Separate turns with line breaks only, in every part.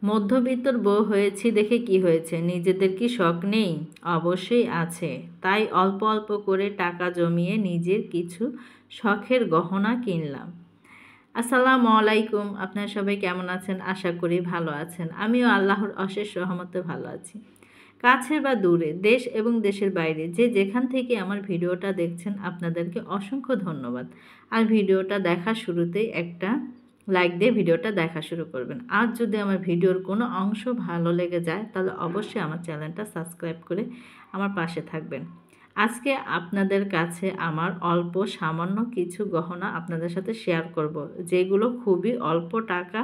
মধ্যবিত্তর বউ হয়েছি দেখে কি হয়েছে, নিজেদের কি শখ নেই? অবশ্যই আছে। তাই অল্প অল্প করে টাকা জমিয়ে নিজের কিছু শখের গহনা কিনলাম। আসসালামু আলাইকুম, আপনারা সবাই কেমন আছেন? আশা করি ভালো আছেন। আমিও আল্লাহর অশেষ রহমতে ভালো আছি। কাছের বা দূরে, দেশ এবং দেশের বাইরে যে যেখান থেকে আমার ভিডিওটা দেখছেন আপনাদেরকে অসংখ্য ধন্যবাদ। আর ভিডিওটা দেখার শুরুতেই একটা লাইক দিয়ে ভিডিওটা দেখা শুরু করবেন। আর যদি আমার ভিডিওর কোনো অংশ ভালো লেগে যায় তাহলে অবশ্যই আমার চ্যানেলটা সাবস্ক্রাইব করে আমার পাশে থাকবেন। আজকে আপনাদের কাছে আমার অল্প সামান্য কিছু গহনা আপনাদের সাথে শেয়ার করব, যেগুলো খুবই অল্প টাকা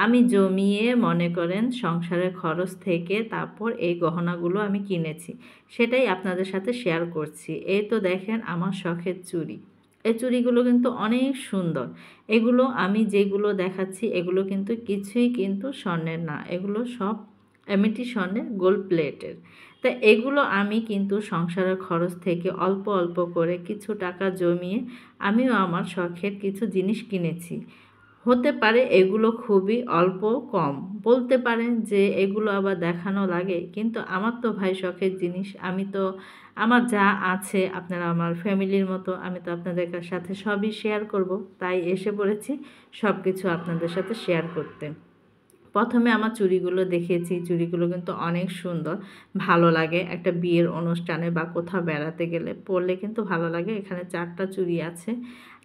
আমি জমিয়ে মনে করেন সংসারের খরচ থেকে তারপর এই গহনাগুলো আমি কিনেছি, সেটাই আপনাদের সাথে শেয়ার করছি। এই তো দেখেন আমার শখের চুড়ি। এই চুড়িগুলো কিন্তু অনেক সুন্দর। এগুলো আমি যেগুলো দেখাচ্ছি এগুলো কিন্তু কিছুই কিন্তু স্বর্ণের না, এগুলো সব এমনিটি স্বর্ণের গোল্ড প্লেটের। তা এগুলো আমি কিন্তু সংসারের খরচ থেকে অল্প অল্প করে কিছু টাকা জমিয়ে আমিও আমার শখের কিছু জিনিস কিনেছি। হতে পারে এগুলো খুবই অল্প কম, বলতে পারেন যে এগুলো আবার দেখানো লাগে, কিন্তু আমার তো ভাই শখের জিনিস, আমি তো আমার যা আছে আপনারা আমার ফ্যামিলির মতো, আমি তো আপনাদের সাথে সবই শেয়ার করব। তাই এসে পড়েছি সব কিছু আপনাদের সাথে শেয়ার করতে। প্রথমে আমার চুড়িগুলো দেখিয়েছি, চুড়িগুলো কিন্তু অনেক সুন্দর, ভালো লাগে একটা বিয়ের অনুষ্ঠানে বা কোথাও বেড়াতে গেলে পরলে কিন্তু ভালো লাগে। এখানে 4টা চুড়ি আছে।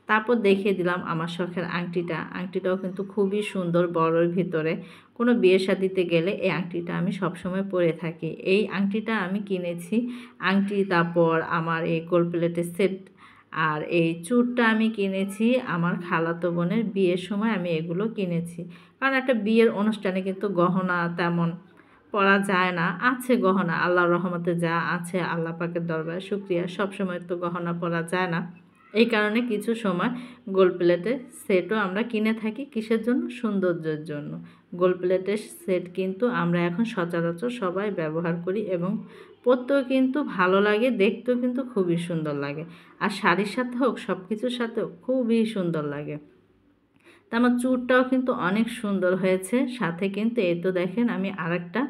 তারপর দেখিয়ে দিলাম আমার শখের আংটিটা। আংটিটাও কিন্তু খুবই সুন্দর, বড়র ভিতরে। কোনো বিয়ে শাদিতে গেলে এই আংটিটা আমি সবসময় পরে থাকি। এই আংটিটা আমি কিনেছি, আংটি তারপর আমার এই গোল্ড প্লেটের সেট আর এই চূড়টা আমি কিনেছি আমার খালাতো বোনের বিয়ের সময় আমি এগুলো কিনেছি। কারণ একটা বিয়ের অনুষ্ঠানে কিন্তু গহনা তেমন পরা যায় না, আছে গহনা আল্লাহর রহমতে যা আছে, আল্লাহ পাকের দরবারে শুকরিয়া, সবসময় তো গহনা পরা যায় না। এই কারণে কিছু সময় গোল্ড প্লেটের সেটও আমরা কিনে থাকি। কিসের জন্য? সৌন্দর্যের জন্য। গোল্ড প্লেটের সেট কিন্তু আমরা এখন সচরাচর সবাই ব্যবহার করি এবং পরতেও কিন্তু ভালো লাগে, দেখতেও কিন্তু খুবই সুন্দর লাগে। আর শাড়ির সাথে হোক, সব কিছুর সাথেও খুবই সুন্দর লাগে। তা আমার চুড়টাও কিন্তু অনেক সুন্দর হয়েছে। সাথে কিন্তু এই তো দেখেন আমি আরেকটা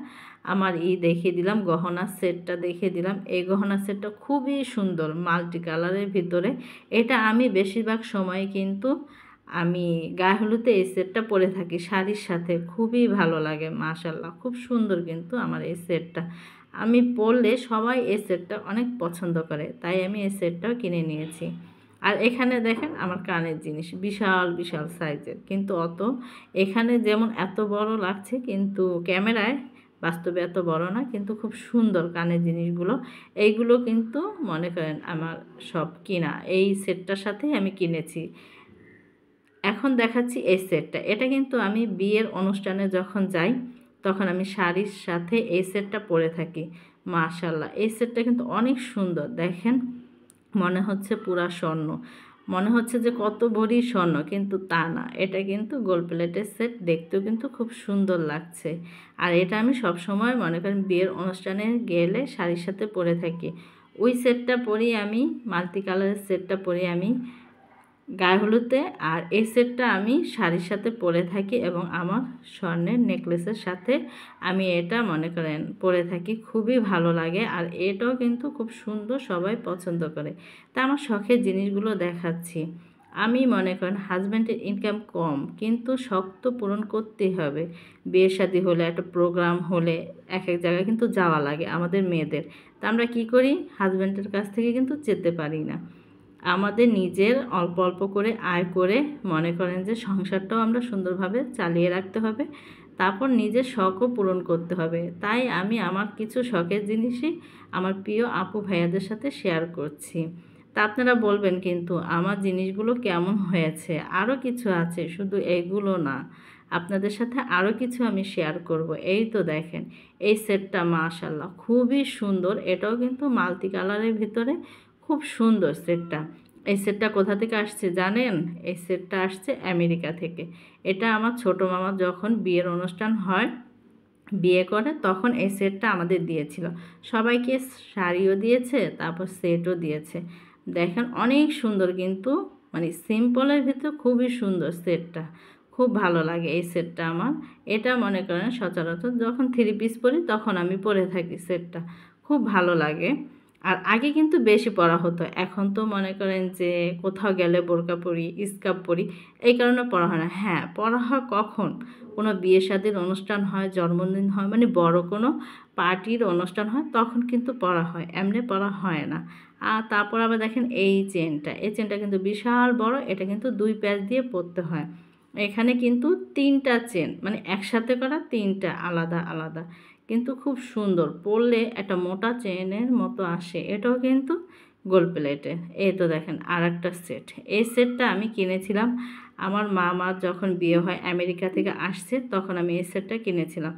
আমার দেখিয়ে দিলাম, গহনার সেটটা দেখিয়ে দিলাম। এই গহনার সেটটা খুবই সুন্দর, মাল্টি কালারের ভিতরে। এটা আমি বেশিরভাগ সময় কিন্তু আমি গায়ে হলুদে এই সেটটা পরে থাকি শাড়ির সাথে, খুবই ভালো লাগে। মাশাল্লাহ, খুব সুন্দর কিন্তু আমার এই সেটটা। আমি পরলে সবাই এই সেটটা অনেক পছন্দ করে, তাই আমি এই সেটটাও কিনে নিয়েছি। আর এখানে দেখেন আমার কানের জিনিস বিশাল বিশাল সাইজের, কিন্তু এখানে যেমন এত বড় লাগছে কিন্তু ক্যামেরায় বাস্তবে এত বড় না, কিন্তু খুব সুন্দর কানের জিনিসগুলো। এইগুলো কিন্তু মনে করেন আমার সব কিনা, এই সেটটার সাথেই আমি কিনেছি। এখন দেখাচ্ছি এই সেটটা। এটা কিন্তু আমি বিয়ের অনুষ্ঠানে যখন যাই তখন আমি শাড়ির সাথে এই সেটটা পরে থাকি। মাশাল্লাহ, এই সেটটা কিন্তু অনেক সুন্দর। দেখেন মনে হচ্ছে পুরা স্বর্ণ, মনে হচ্ছে যে কত ভরি স্বর্ণ, কিন্তু তা না, এটা কিন্তু গোল্ড প্লেটের সেট, দেখতেও কিন্তু খুব সুন্দর লাগছে। আর এটা আমি সবসময় মনে করেন বিয়ের অনুষ্ঠানে গেলে শাড়ির সাথে পরে থাকি। ওই সেটটা পরি আমি, মাল্টি কালারের সেটটা পরি আমি গায়ে হলুদে, আর এই সেটটা আমি শাড়ির সাথে পরে থাকি এবং আমার স্বর্ণের নেকলেসের সাথে আমি এটা মনে করেন পরে থাকি, খুবই ভালো লাগে। আর এটাও কিন্তু খুব সুন্দর, সবাই পছন্দ করে। তা আমার শখের জিনিসগুলো দেখাচ্ছি। আমি মনে করেন হাজব্যান্ডের ইনকাম কম, কিন্তু শখ তো পূরণ করতেই হবে। বিয়ে শাদী হলে, একটা প্রোগ্রাম হলে এক এক জায়গায় কিন্তু যাওয়া লাগে আমাদের মেয়েদের। তা আমরা কী করি? হাজব্যান্ডের কাছ থেকে কিন্তু যেতে পারি না। আমাদের নিজের অল্প অল্প করে আয় করে মনে করেন যে সংসারটাও আমরা সুন্দরভাবে চালিয়ে রাখতে হবে, তারপর নিজের শখও পূরণ করতে হবে। তাই আমি আমার কিছু শখের জিনিসই আমার প্রিয় আপু ভাইয়াদের সাথে শেয়ার করছি। তা আপনারা বলবেন কিন্তু আমার জিনিসগুলো কেমন হয়েছে। আরও কিছু আছে, শুধু এইগুলো না, আপনাদের সাথে আরও কিছু আমি শেয়ার করব। এই তো দেখেন এই সেটটা, মাশাল্লাহ খুবই সুন্দর। এটাও কিন্তু মাল্টি কালারের ভিতরে, খুব সুন্দর সেটটা। এই সেটটা কোথা থেকে আসছে জানেন? এই সেটটা আসছে আমেরিকা থেকে। এটা আমার ছোটো মামা যখন বিয়ের অনুষ্ঠান হয়, বিয়ে করে, তখন এই সেটটা আমাদের দিয়েছিল। সবাইকে শাড়িও দিয়েছে, তারপর সেটও দিয়েছে। দেখেন অনেক সুন্দর, কিন্তু মানে সিম্পলের ভিতরে খুবই সুন্দর সেটটা, খুব ভালো লাগে এই সেটটা আমার। এটা মনে করেন সচরাচর যখন থ্রি পিস পরি তখন আমি পরে থাকি সেটটা। খুব ভালো লাগে। আর আগে কিন্তু বেশি পরা হতো। এখন তো মনে করেন যে কোথাও গেলে বোরকা পরি, স্কার্ফ পরি। এই কারণে পরা হয় না। হ্যাঁ, পরা হয় কখন? কোনো বিয়ে শাদির অনুষ্ঠান হয়, জন্মদিন হয়, মানে বড় কোনো পার্টির অনুষ্ঠান হয় তখন কিন্তু পরা হয়। এমনি পরা হয় না। আর তারপর আবার দেখেন এই চেনটা। এই চেনটা কিন্তু বিশাল বড়। এটা কিন্তু ২ প্যাচ দিয়ে পরতে হয়। এখানে কিন্তু ৩টা চেন, মানে একসাথে করা ৩টা আলাদা আলাদা। কিন্তু খুব সুন্দর, পরলে একটা মোটা চেনের মতো আসে। এটাও কিন্তু গোল্ড প্লেটের। এই তো দেখেন আরেকটা সেট। এই সেটটা আমি কিনেছিলাম আমার মামার যখন বিয়ে হয়, আমেরিকা থেকে আসছে তখন আমি এই সেটটা কিনেছিলাম।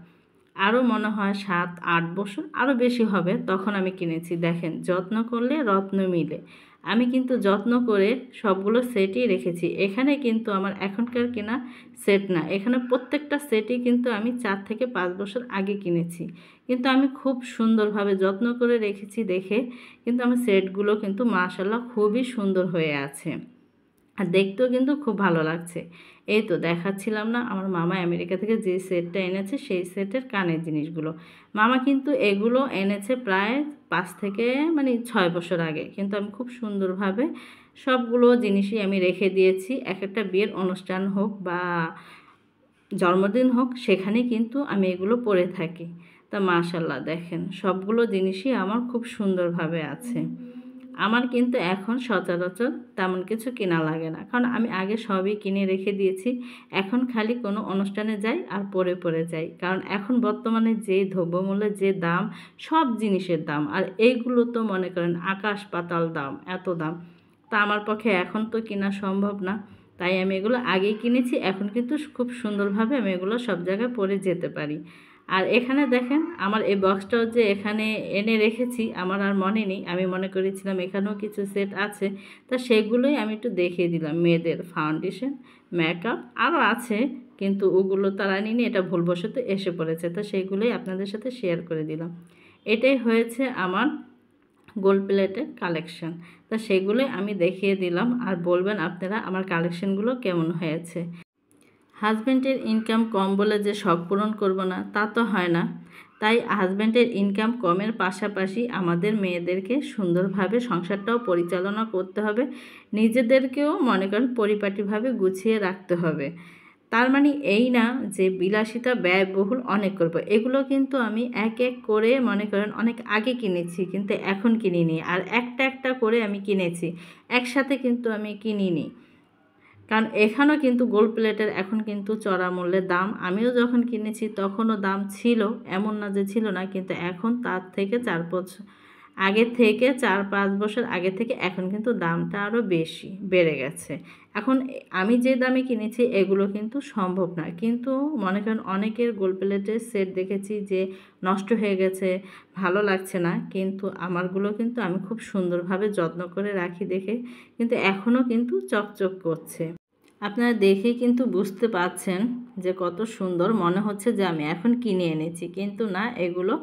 আরও মনে হয় ৭-৮ বছর আরও বেশি হবে তখন আমি কিনেছি। দেখেন যত্ন করলে রত্ন মিলে। আমি কিন্তু যত্ন করে সবগুলো সেটই রেখেছি। এখানে কিন্তু আমার এখনকার কেনা সেট না। এখানে প্রত্যেকটা সেটই কিন্তু আমি ৪ থেকে ৫ বছর আগে কিনেছি। কিন্তু আমি খুব সুন্দরভাবে যত্ন করে রেখেছি দেখে কিন্তু আমার সেটগুলো কিন্তু মাশাআল্লাহ খুবই সুন্দর হয়ে আছে। আর দেখতেও কিন্তু খুব ভালো লাগছে। এই তো দেখাচ্ছিলাম না আমার মামা আমেরিকা থেকে যে সেটটা এনেছে সেই সেটের কানের জিনিসগুলো। মামা কিন্তু এগুলো এনেছে প্রায় ৫ থেকে মানে ৬ বছর আগে। কিন্তু আমি খুব সুন্দরভাবে সবগুলো জিনিসই আমি রেখে দিয়েছি। একেকটা বিয়ের অনুষ্ঠান হোক বা জন্মদিন হোক সেখানে কিন্তু আমি এগুলো পরে থাকি। তা মাশাআল্লাহ দেখেন সবগুলো জিনিসই আমার খুব সুন্দরভাবে আছে। আমার কিন্তু এখন সচরাচর তেমন কিছু কেনা লাগে না। কারণ আমি আগে সবই কিনে রেখে দিয়েছি। এখন খালি কোনো অনুষ্ঠানে যাই আর পরে যাই। কারণ এখন বর্তমানে যে দ্রব্যমূল্যের যে দাম, সব জিনিসের দাম। আর এইগুলো তো মনে করেন আকাশ পাতাল দাম, এত দাম। তা আমার পক্ষে এখন তো কেনা সম্ভব না। তাই আমি এগুলো আগেই কিনেছি। এখন কিন্তু খুব সুন্দরভাবে আমি এগুলো সব জায়গায় পরে যেতে পারি। আর এখানে দেখেন আমার এই বক্সটাও যে এখানে এনে রেখেছি আমার আর মনে নেই। আমি মনে করেছিলাম এখানেও কিছু সেট আছে। তা সেগুলোই আমি একটু দেখিয়ে দিলাম। মেয়েদের ফাউন্ডেশন, মেকআপ আরও আছে কিন্তু ওগুলো তো আর আনিনি। এটা ভুলবশত এসে পড়েছে। তো সেগুলোই আপনাদের সাথে শেয়ার করে দিলাম। এটাই হয়েছে আমার গোল্ড প্লেটের কালেকশন। তা সেগুলোই আমি দেখিয়ে দিলাম। আর বলবেন আপনারা আমার কালেকশনগুলো কেমন হয়েছে। হাজব্যান্ডের ইনকাম কম বলে যে শখ পূরণ করব না তা তো হয় না। তাই হাজব্যান্ডের ইনকাম কমের পাশাপাশি আমাদের মেয়েদেরকে সুন্দরভাবে সংসারটাও পরিচালনা করতে হবে। নিজেদেরকেও মনে করেন পরিপাটিভাবে গুছিয়ে রাখতে হবে। তার মানে এই না যে বিলাসিতা ব্যয়বহুল অনেক করব। এগুলো কিন্তু আমি এক এক করে মনে করেন অনেক আগে কিনেছি কিন্তু এখন কিনিনি। আর একটা একটা করে আমি কিনেছি, একসাথে কিন্তু আমি কিনিনি। কারণ এখানেও কিন্তু গোল্ড প্লেটের এখন কিন্তু চড়া মূল্যের দাম। আমিও যখন কিনেছি তখনও দাম ছিল, এমন না যে ছিল না। কিন্তু এখন তার থেকে ৪ বছর আগে থেকে ৪-৫ বছর আগে থেকে এখন কিন্তু দামটা আরও বেশি বেড়ে গেছে। এখন আমি যে দামে কিনেছি এগুলো কিন্তু সম্ভব না। কিন্তু মনে করেন অনেকের গোল্ড প্লেটের সেট দেখেছি যে নষ্ট হয়ে গেছে, ভালো লাগছে না। কিন্তু আমারগুলো কিন্তু আমি খুব সুন্দরভাবে যত্ন করে রাখি দেখে কিন্তু এখনও কিন্তু চকচক করছে। আপনারা দেখেই কিন্তু বুঝতে পারছেন যে কত সুন্দর মনে হচ্ছে যে আমি এখন কিনে এনেছি। কিন্তু না, এগুলো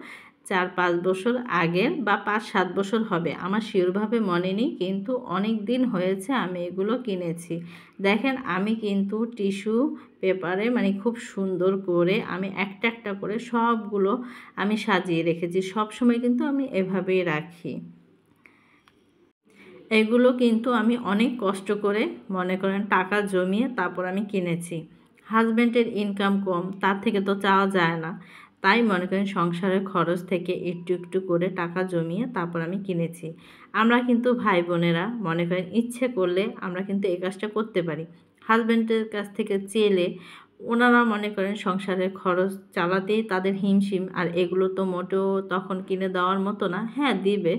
৪-৫ বছর আগের বা ৫-৭ বছর হবে। আমার শিওরভাবে মনে নেই কিন্তু অনেক দিন হয়েছে আমি এগুলো কিনেছি। দেখেন আমি কিন্তু টিস্যু পেপারে মানে খুব সুন্দর করে আমি একটা একটা করে সবগুলো আমি সাজিয়ে রেখেছি। সবসময় কিন্তু আমি এভাবেই রাখি। এগুলো কিন্তু আমি অনেক কষ্ট করে মনে করেন টাকা জমিয়ে তারপর আমি কিনেছি। হাজব্যান্ডের ইনকাম কম, তার থেকে তো চাওয়া যায় না। তাই মনে করেন সংসারের খরচ থেকে একটু একটু করে টাকা জমিয়ে তারপর আমি কিনেছি। আমরা কিন্তু ভাই বোনেরা মনে করেন ইচ্ছে করলে আমরা কিন্তু এই কাজটা করতে পারি। হাজব্যান্ডের কাছ থেকে চেলে ওনারা মনে করেন সংসারের খরচ চালাতেই তাদের হিমশিম। আর এগুলো তো মোটেও তখন কিনে দেওয়ার মতো না। হ্যাঁ দিবে,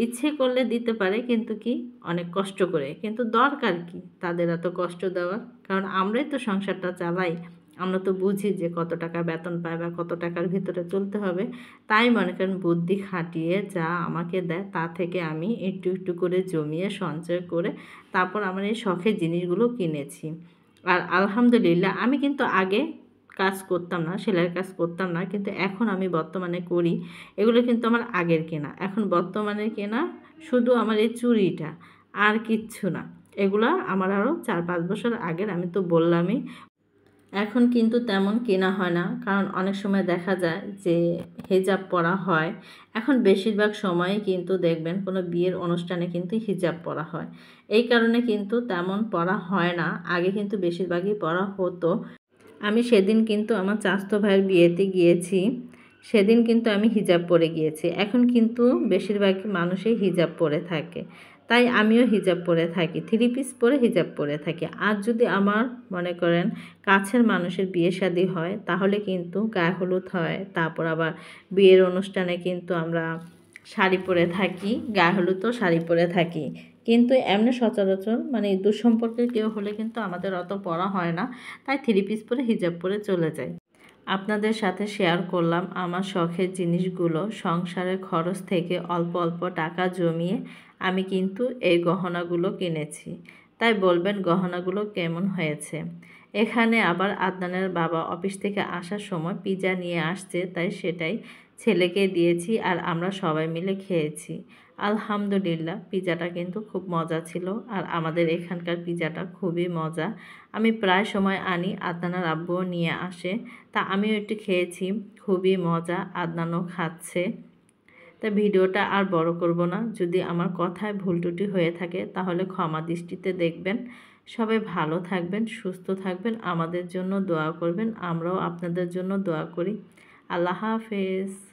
ইচ্ছে করলে দিতে পারে কিন্তু কি অনেক কষ্ট করে। কিন্তু দরকার কি তাদের এত কষ্ট দেওয়ার? কারণ আমরাই তো সংসারটা চালাই। আমরা তো বুঝি যে কত টাকা বেতন পায় বা কত টাকার ভিতরে চলতে হবে। তাই মনে করেন বুদ্ধি খাটিয়ে যা আমাকে দেয় তা থেকে আমি একটু একটু করে জমিয়ে সঞ্চয় করে তারপর আমার এই শখের জিনিসগুলো কিনেছি। আর আলহামদুলিল্লাহ আমি কিন্তু আগে কাজ করতাম না, সেলাইয়ের কাজ করতাম না। কিন্তু এখন আমি বর্তমানে করি। এগুলো কিন্তু আমার আগের কেনা। এখন বর্তমানে কেনা শুধু আমার এই চুড়িটা, আর কিচ্ছু না। এগুলা আমার আরও ৪-৫ বছর আগের, আমি তো বললামই। এখন কিন্তু তেমন কেনা হয় না, কারণ অনেক সময় দেখা যায় যে হিজাব পরা হয়। এখন বেশিরভাগ সময়ই কিন্তু দেখবেন কোনো বিয়ের অনুষ্ঠানে কিন্তু হিজাব পরা হয়। এই কারণে কিন্তু তেমন পরা হয় না। আগে কিন্তু বেশিরভাগই পরা হতো। আমি সেদিন কিন্তু আমার চাচাতো ভাইয়ের বিয়েতে গিয়েছি। সেদিন কিন্তু আমি হিজাব পরে গিয়েছি। এখন কিন্তু বেশিরভাগ মানুষই হিজাব পরে থাকে। তাই আমিও হিজাব পরে থাকি। থ্রি পিস পরে হিজাব পরে থাকি। আর যদি আমার মনে করেন কাছের মানুষের বিয়ে শাদী হয়, তাহলে কিন্তু গায়ে হলুদ হয়। তারপর আবার বিয়ের অনুষ্ঠানে কিন্তু আমরা শাড়ি পরে থাকি। গায়ে হলুদও শাড়ি পরে থাকি। কিন্তু এমনি সচরাচর মানে দুঃসম্পর্কের কেউ হলে কিন্তু আমাদের অত পরা হয় না। তাই থ্রি পিস পরে হিজাব পরে চলে যাই। আপনাদের সাথে শেয়ার করলাম আমার শখের জিনিসগুলো। সংসারের খরচ থেকে অল্প অল্প টাকা জমিয়ে আমি কিন্তু এই গহনাগুলো কিনেছি। তাই বলবেন গহনাগুলো কেমন হয়েছে। এখানে আবার আদনানের বাবা অফিস থেকে আসার সময় পিৎজা নিয়ে আসছে, তাই সেটাই ছেলেকে দিয়েছি আর আমরা সবাই মিলে খেয়েছি। আলহামদুলিল্লাহ, পিৎজাটা কিন্তু খুব মজা ছিল। আর আমাদের এখানকার পিৎজাটা খুবই মজা। আমি প্রায় সময় আনি, আদনানের আব্বুও নিয়ে আসে। তা আমিও একটু খেয়েছি, খুবই মজা। আদনানও খাচ্ছে। তা ভিডিওটা আর বড় করব না। যদি আমার কথায় ভুল ত্রুটি হয়ে থাকে তাহলে ক্ষমা দৃষ্টিতে দেখবেন। সবাই ভালো থাকবেন, সুস্থ থাকবেন, আমাদের জন্য দোয়া করবেন। আমরাও আপনাদের জন্য দোয়া করি। আল্লাহ হাফেজ।